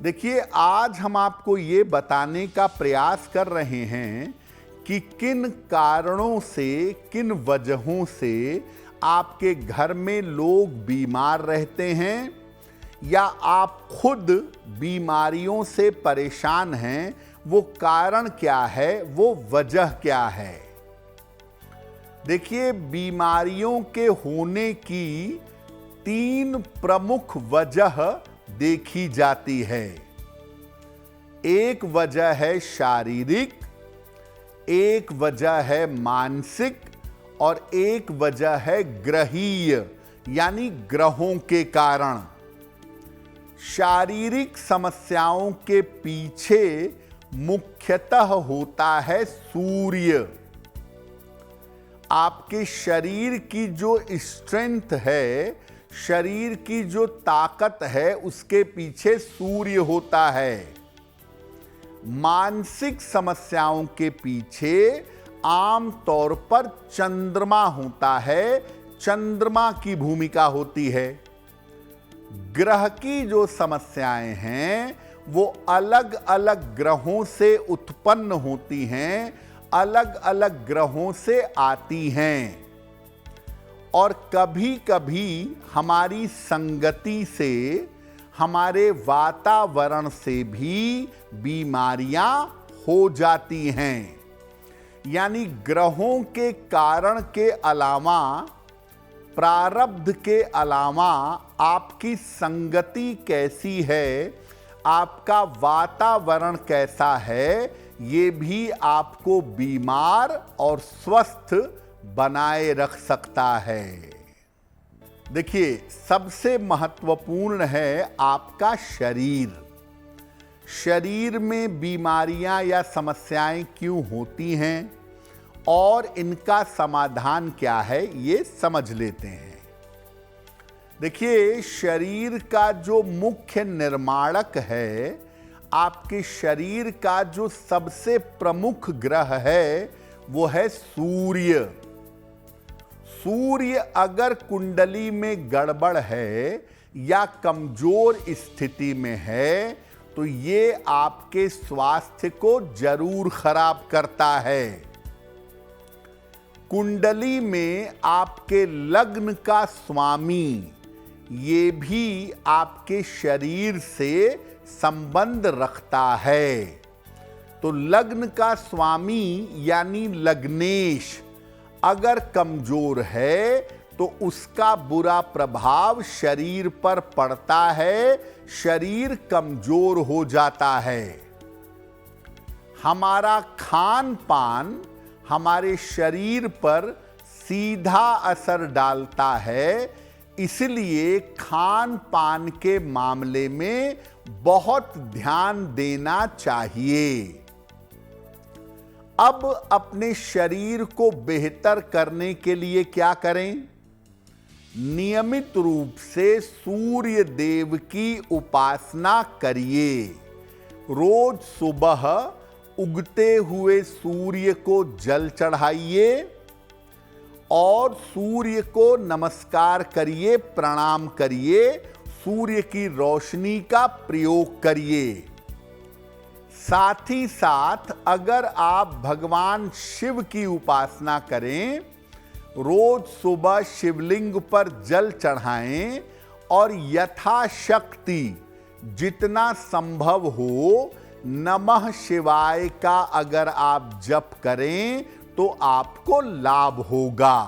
देखिए, आज हम आपको ये बताने का प्रयास कर रहे हैं कि किन कारणों से, किन वजहों से आपके घर में लोग बीमार रहते हैं या आप खुद बीमारियों से परेशान हैं। वो कारण क्या है, वो वजह क्या है। देखिए, बीमारियों के होने की 3 प्रमुख वजह देखी जाती है। एक वजह है शारीरिक, एक वजह है मानसिक और एक वजह है ग्रहीय, यानी ग्रहों के कारण। शारीरिक समस्याओं के पीछे मुख्यतः होता है सूर्य। आपके शरीर की जो स्ट्रेंथ है, शरीर की जो ताकत है, उसके पीछे सूर्य होता है। मानसिक समस्याओं के पीछे आम तौर पर चंद्रमा होता है, चंद्रमा की भूमिका होती है। ग्रह की जो समस्याएं हैं वो अलग अलग ग्रहों से उत्पन्न होती हैं, अलग अलग ग्रहों से आती हैं और कभी कभी हमारी संगति से, हमारे वातावरण से भी बीमारियां हो जाती हैं। यानी ग्रहों के कारण के अलावा, प्रारब्ध के अलावा आपकी संगति कैसी है, आपका वातावरण कैसा है, ये भी आपको बीमार और स्वस्थ बनाए रख सकता है। देखिए, सबसे महत्वपूर्ण है आपका शरीर। शरीर में बीमारियां या समस्याएं क्यों होती हैं और इनका समाधान क्या है, ये समझ लेते हैं। देखिए, शरीर का जो मुख्य निर्माणक है, आपके शरीर का जो सबसे प्रमुख ग्रह है, वो है सूर्य। सूर्य अगर कुंडली में गड़बड़ है या कमजोर स्थिति में है तो ये आपके स्वास्थ्य को जरूर खराब करता है। कुंडली में आपके लग्न का स्वामी, ये भी आपके शरीर से संबंध रखता है। तो लग्न का स्वामी यानी लग्नेश अगर कमजोर है तो उसका बुरा प्रभाव शरीर पर पड़ता है, शरीर कमजोर हो जाता है। हमारा खान पान हमारे शरीर पर सीधा असर डालता है, इसलिए खान पान के मामले में बहुत ध्यान देना चाहिए। अब अपने शरीर को बेहतर करने के लिए क्या करें? नियमित रूप से सूर्य देव की उपासना करिए। रोज सुबह उगते हुए सूर्य को जल चढ़ाइए और सूर्य को नमस्कार करिए, प्रणाम करिए, सूर्य की रोशनी का प्रयोग करिए। साथ ही साथ अगर आप भगवान शिव की उपासना करें, रोज सुबह शिवलिंग पर जल चढ़ाएं और यथाशक्ति जितना संभव हो नमः शिवाय का अगर आप जप करें तो आपको लाभ होगा।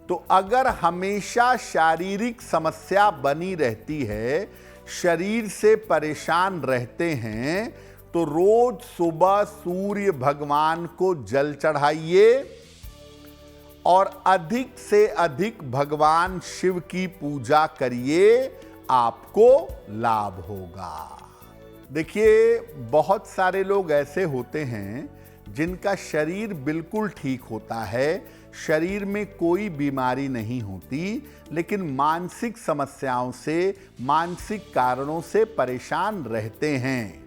तो अगर हमेशा शारीरिक समस्या बनी रहती है, शरीर से परेशान रहते हैं, तो रोज सुबह सूर्य भगवान को जल चढ़ाइए और अधिक से अधिक भगवान शिव की पूजा करिए, आपको लाभ होगा। देखिए, बहुत सारे लोग ऐसे होते हैं जिनका शरीर बिल्कुल ठीक होता है, शरीर में कोई बीमारी नहीं होती, लेकिन मानसिक समस्याओं से, मानसिक कारणों से परेशान रहते हैं।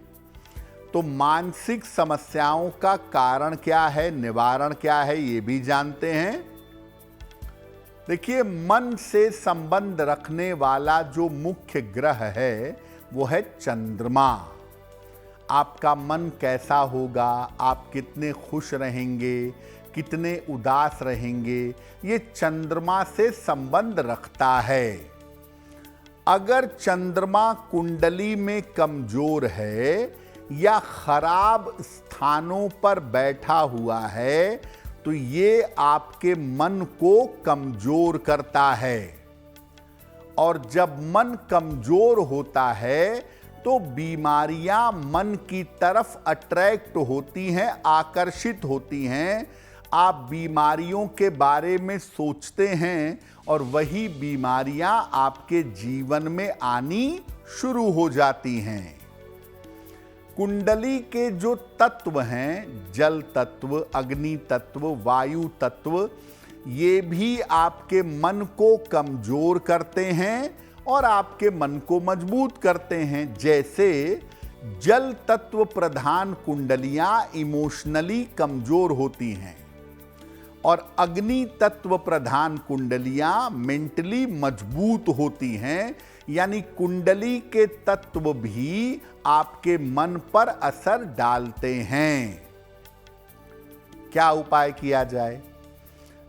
तो मानसिक समस्याओं का कारण क्या है, निवारण क्या है, ये भी जानते हैं। देखिए, मन से संबंध रखने वाला जो मुख्य ग्रह है वो है चंद्रमा। आपका मन कैसा होगा, आप कितने खुश रहेंगे, कितने उदास रहेंगे, ये चंद्रमा से संबंध रखता है। अगर चंद्रमा कुंडली में कमजोर है या खराब स्थानों पर बैठा हुआ है तो ये आपके मन को कमजोर करता है। और जब मन कमजोर होता है तो बीमारियां मन की तरफ अट्रैक्ट होती हैं, आकर्षित होती हैं। आप बीमारियों के बारे में सोचते हैं और वही बीमारियां आपके जीवन में आनी शुरू हो जाती हैं। कुंडली के जो तत्व हैं, जल तत्व, अग्नि तत्व, वायु तत्व, ये भी आपके मन को कमजोर करते हैं और आपके मन को मजबूत करते हैं। जैसे जल तत्व प्रधान कुंडलियां इमोशनली कमजोर होती हैं और अग्नि तत्व प्रधान कुंडलियां मेंटली मजबूत होती हैं। यानी कुंडली के तत्व भी आपके मन पर असर डालते हैं। क्या उपाय किया जाए?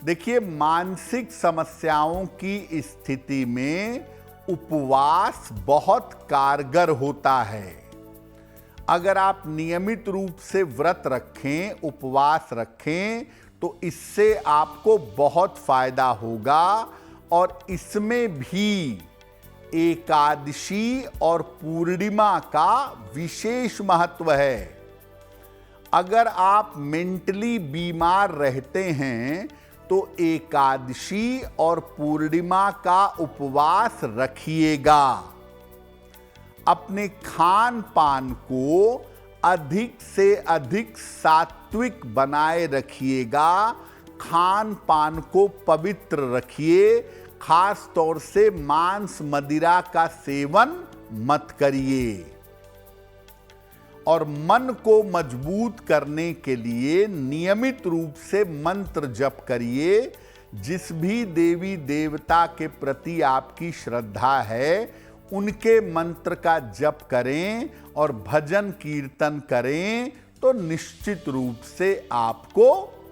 देखिए, मानसिक समस्याओं की स्थिति में उपवास बहुत कारगर होता है। अगर आप नियमित रूप से व्रत रखें, उपवास रखें, तो इससे आपको बहुत फायदा होगा। और इसमें भी एकादशी और पूर्णिमा का विशेष महत्व है। अगर आप मेंटली बीमार रहते हैं तो एकादशी और पूर्णिमा का उपवास रखिएगा। अपने खान पान को अधिक से अधिक सात्विक बनाए रखिएगा। खान पान को पवित्र रखिए। खास तौर से मांस मदिरा का सेवन मत करिए। और मन को मजबूत करने के लिए नियमित रूप से मंत्र जप करिए। जिस भी देवी देवता के प्रति आपकी श्रद्धा है उनके मंत्र का जप करें और भजन कीर्तन करें तो निश्चित रूप से आपको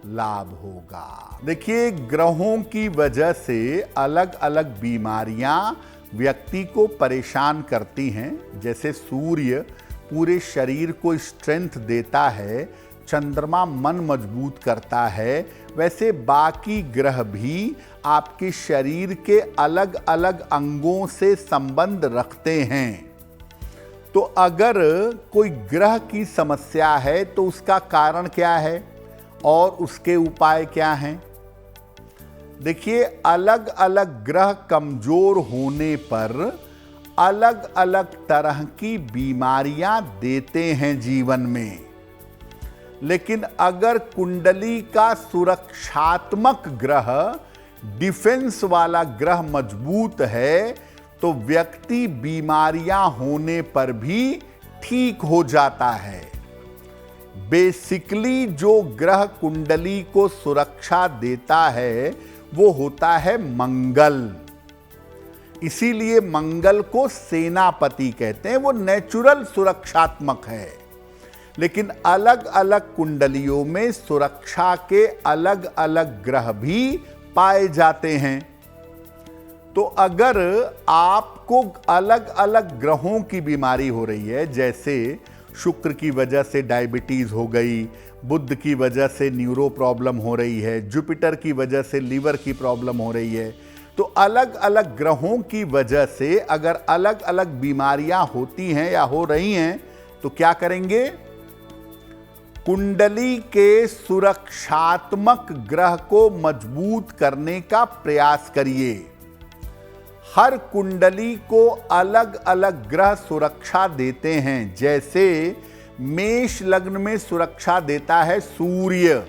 लाभ होगा। देखिए, ग्रहों की वजह से अलग अलग बीमारियां व्यक्ति को परेशान करती हैं। जैसे सूर्य पूरे शरीर को स्ट्रेंथ देता है, चंद्रमा मन मजबूत करता है, वैसे बाकी ग्रह भी आपके शरीर के अलग अलग अंगों से संबंध रखते हैं। तो अगर कोई ग्रह की समस्या है तो उसका कारण क्या है और उसके उपाय क्या हैं? देखिए, अलग अलग ग्रह कमजोर होने पर अलग अलग तरह की बीमारियां देते हैं जीवन में। लेकिन अगर कुंडली का सुरक्षात्मक ग्रह, डिफेंस वाला ग्रह मजबूत है तो व्यक्ति बीमारियां होने पर भी ठीक हो जाता है। बेसिकली जो ग्रह कुंडली को सुरक्षा देता है वो होता है मंगल। इसीलिए मंगल को सेनापति कहते हैं। वो नेचुरल सुरक्षात्मक है। लेकिन अलग अलग कुंडलियों में सुरक्षा के अलग अलग ग्रह भी पाए जाते हैं। तो अगर आपको अलग अलग ग्रहों की बीमारी हो रही है, जैसे शुक्र की वजह से डायबिटीज हो गई, बुध की वजह से न्यूरो प्रॉब्लम हो रही है, जुपिटर की वजह से लीवर की प्रॉब्लम हो रही है, तो अलग अलग ग्रहों की वजह से अगर अलग अलग बीमारियां होती हैं या हो रही हैं तो क्या करेंगे? कुंडली के सुरक्षात्मक ग्रह को मजबूत करने का प्रयास करिए। हर कुंडली को अलग अलग ग्रह सुरक्षा देते हैं। जैसे मेष लग्न में सुरक्षा देता है सूर्य,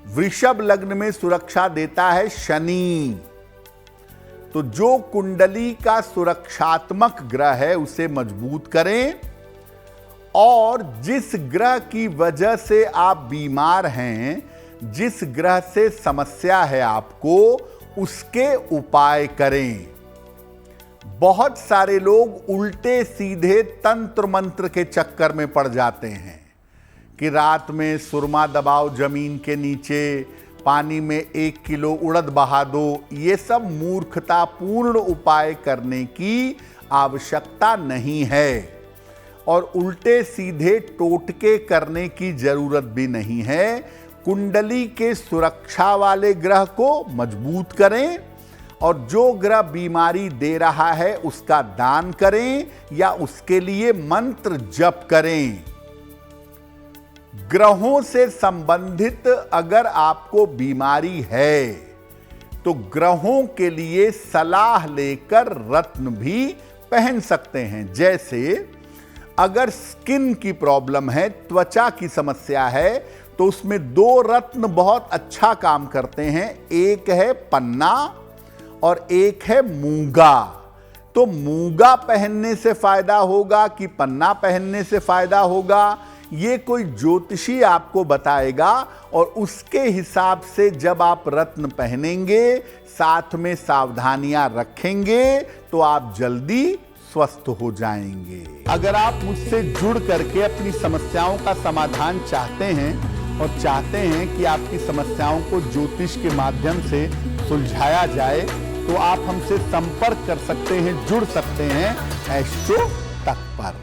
वृषभ लग्न में सुरक्षा देता है शनि। तो जो कुंडली का सुरक्षात्मक ग्रह है उसे मजबूत करें और जिस ग्रह की वजह से आप बीमार हैं, जिस ग्रह से समस्या है आपको, उसके उपाय करें। बहुत सारे लोग उल्टे सीधे तंत्र मंत्र के चक्कर में पड़ जाते हैं कि रात में सुरमा दबाओ जमीन के नीचे, पानी में 1 किलो उड़द बहा दो। ये सब मूर्खतापूर्ण उपाय करने की आवश्यकता नहीं है और उल्टे सीधे टोटके करने की जरूरत भी नहीं है। कुंडली के सुरक्षा वाले ग्रह को मजबूत करें और जो ग्रह बीमारी दे रहा है उसका दान करें या उसके लिए मंत्र जप करें। ग्रहों से संबंधित अगर आपको बीमारी है तो ग्रहों के लिए सलाह लेकर रत्न भी पहन सकते हैं। जैसे अगर स्किन की प्रॉब्लम है, त्वचा की समस्या है, तो उसमें 2 रत्न बहुत अच्छा काम करते हैं। एक है पन्ना और एक है मूंगा। तो मूंगा पहनने से फायदा होगा कि पन्ना पहनने से फायदा होगा, ये कोई ज्योतिषी आपको बताएगा और उसके हिसाब से जब आप रत्न पहनेंगे, साथ में सावधानियां रखेंगे, तो आप जल्दी स्वस्थ हो जाएंगे। अगर आप मुझसे जुड़ करके अपनी समस्याओं का समाधान चाहते हैं और चाहते हैं कि आपकी समस्याओं को ज्योतिष के माध्यम से सुलझाया जाए, तो आप हमसे संपर्क कर सकते हैं, जुड़ सकते हैं एस्ट्रो तक पर।